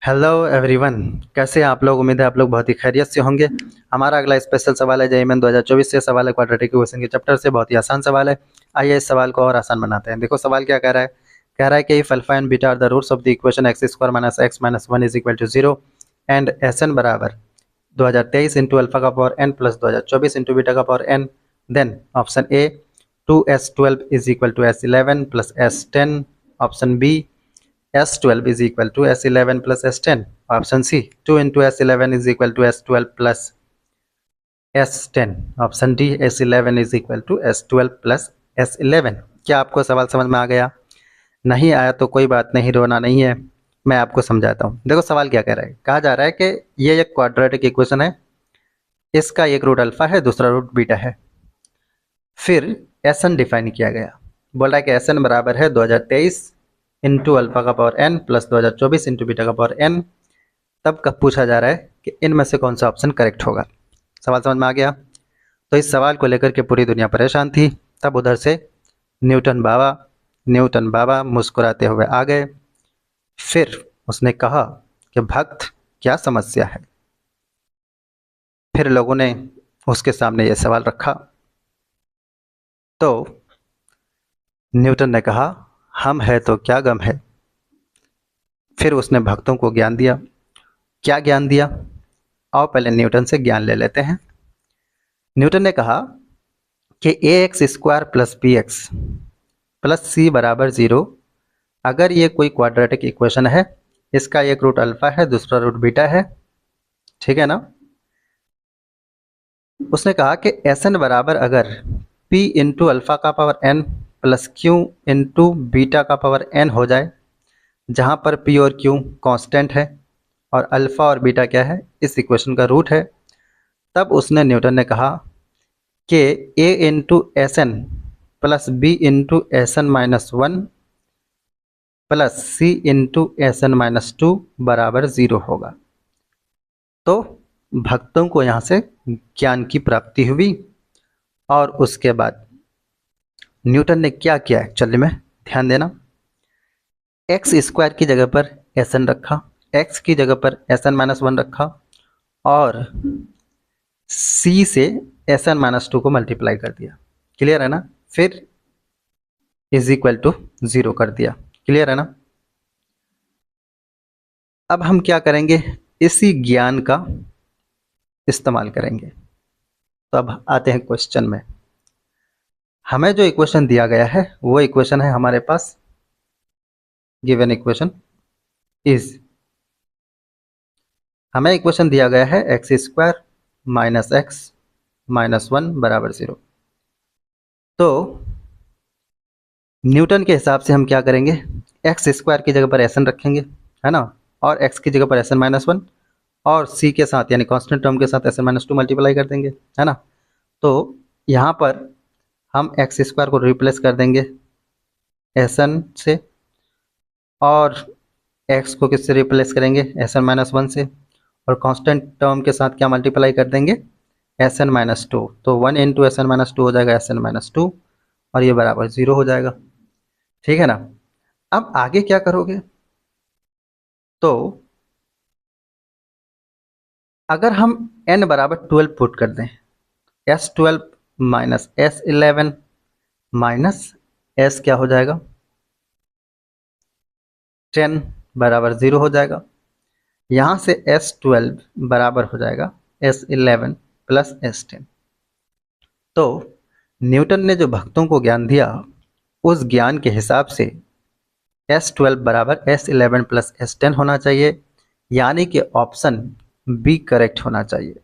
Hello everyone. कैसे हैं आप लोग? उम्मीद है आप लोग बहुत ही खैरियत से होंगे। हमारा अगला स्पेशल सवाल है जेईई मेन 2024 से। सवाल है क्वाड्रेटिक इक्वेशन के चैप्टर से। बहुत ही आसान सवाल है। आइए इस सवाल को और आसान बनाते हैं। देखो सवाल क्या कह रहा है। कह रहा है कि if alpha and beta are the roots of the equation X square minus X minus one is equal to zero and S N बराबर 2023 इंटू अल्फा का power N plus 2024 into beta का power N, then option A 2s12 is equal to s11 plus s10, option B S12 is equal to S11 plus S10. Option C 2 into S11 is equal to S12 plus S10. Option D S11 is equal to S12 plus S11। क्या आपको सवाल समझ में आ गया? नहीं आया तो कोई बात नहीं, रोना नहीं है, मैं आपको समझाता हूँ। देखो सवाल क्या कह रहा है। कहा जा रहा है कि ये एक क्वाड्रेटिक इक्वेशन है, इसका एक रूट अल्फा है, दूसरा रूट बीटा है। फिर एस एन डिफाइन किया गया। बोल रहा है कि एस एन बराबर है 2023 इंटू अल्फा का power N plus 2024 into beta का पावर एन। तब कब पूछा जा रहा है कि इनमें से कौन सा ऑप्शन करेक्ट होगा। सवाल समझ में आ गया? तो इस सवाल को लेकर के पूरी दुनिया परेशान थी। तब उधर से न्यूटन बाबा मुस्कुराते हुए आ गए। फिर उसने कहा कि भक्त क्या समस्या है। फिर लोगों ने उसके सामने ये सवाल रखा तो न्यूटन ने कहा हम है तो क्या गम है। फिर उसने भक्तों को ज्ञान दिया। क्या ज्ञान दिया? आओ पहले न्यूटन से ज्ञान ले लेते हैं। न्यूटन ने कहा कि A X square plus B X plus C बराबर जीरो अगर ये कोई क्वाड्रेटिक इक्वेशन है, इसका एक रूट अल्फा है, दूसरा रूट बीटा है, ठीक है ना। उसने कहा कि एस एन बराबर अगर पी इंटू अल्फा का power N plus q into beta का पावर एन हो जाए, जहाँ पर पी और क्यू कांस्टेंट है और अल्फ़ा और बीटा क्या है, इस इक्वेशन का रूट है। तब उसने न्यूटन ने कहा कि A into S N plus B into S N minus one plus C into S N minus two बराबर ज़ीरो होगा। तो भक्तों को यहाँ से ज्ञान की प्राप्ति हुई। और उसके बाद न्यूटन ने क्या किया एक्चुअली में, ध्यान देना। एक्स स्क्वायर की जगह पर एस एन रखा, एक्स की जगह पर एस एन माइनस वन रखा और सी से एस एन माइनस टू को मल्टीप्लाई कर दिया। क्लियर है ना। फिर इज इक्वल टू ज़ीरो कर दिया। क्लियर है ना। अब हम क्या करेंगे, इसी ज्ञान का इस्तेमाल करेंगे। तो अब आते हैं क्वेश्चन में। हमें जो इक्वेशन दिया गया है वो इक्वेशन है हमारे पास, गिवन इक्वेशन इज, हमें इक्वेशन दिया गया है x square minus X minus one बराबर ज़ीरो। तो न्यूटन के हिसाब से हम क्या करेंगे, एक्स स्क्वायर की जगह पर एस एन रखेंगे, है ना, और एक्स की जगह पर एस एन माइनस वन और सी के साथ यानी कांस्टेंट टर्म के साथ s N minus two multiply कर देंगे, है ना। तो यहाँ पर हम एक्स स्क्वायर को रिप्लेस कर देंगे एस एन से और एक्स को किससे रिप्लेस करेंगे, एस एन माइनस वन से, और कांस्टेंट टर्म के साथ क्या मल्टीप्लाई कर देंगे, एस एन माइनस टू। तो one into S N minus two हो जाएगा एस एन माइनस टू और ये बराबर ज़ीरो हो जाएगा। ठीक है ना। अब आगे क्या करोगे, तो अगर हम n बराबर 12 पुट कर दें, S12 minus S11 minus S क्या हो जाएगा 10 बराबर ज़ीरो हो जाएगा। यहाँ से S12 बराबर हो जाएगा S11 प्लस S10। तो न्यूटन ने जो भक्तों को ज्ञान दिया उस ज्ञान के हिसाब से S12 बराबर S11 प्लस S10 होना चाहिए, यानी कि ऑप्शन बी करेक्ट होना चाहिए।